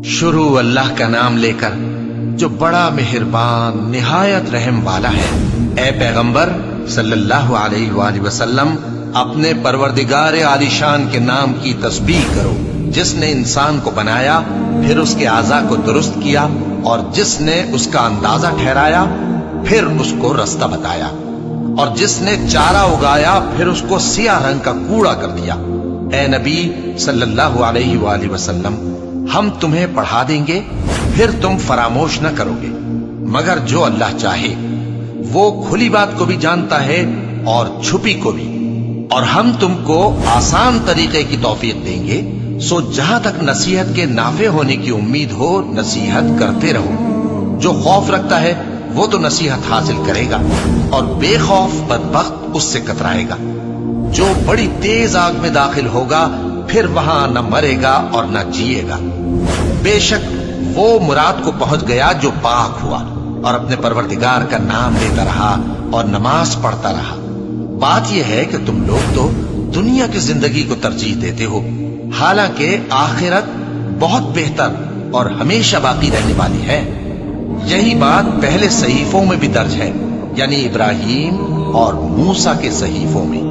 शुरू अल्लाह का नाम लेकर जो बड़ा मेहरबान निहायत रहम वाला है। ए पैगंबर सल्लल्लाहु अलैहि वसल्लम, अपने परवरदिगार आलिशान के नाम की तस्बीह करो, जिसने इंसान को बनाया, फिर उसके आज़ा को दुरुस्त किया, और जिसने उसका अंदाजा ठहराया, फिर उसको रास्ता बताया, और जिसने चारा उगाया, फिर उसको सियाह रंग का कूड़ा कर दिया। ए नबी सल्लल्लाहु अलैहि वसल्लम, हम तुम्हें पढ़ा देंगे, फिर तुम फरामोश न करोगे, मगर जो अल्लाह चाहे वो खुली बात को भी जानता है और छुपी को भी, और हम तुमको आसान तरीके की तौफीक देंगे। सो जहां तक नसीहत के नाफे होने की उम्मीद हो, नसीहत करते रहो। जो खौफ रखता है वो तो नसीहत हासिल करेगा, और बेखौफ बदबख्त उससे कतराएगा। जो बड़ी तेज आग में दाखिल होगा, फिर वहां न मरेगा और न जिएगा। बेशक वो मुराद को पहुंच गया जो पाक हुआ, और अपने परवरदिगार का नाम लेता रहा और नमाज पढ़ता रहा। बात यह है कि तुम लोग तो दुनिया की जिंदगी को तरजीह देते हो, हालांकि आखिरत बहुत बेहतर और हमेशा बाकी रहने वाली है। यही बात पहले सहीफों में भी दर्ज है, यानी इब्राहिम और मूसा के सहीफों में।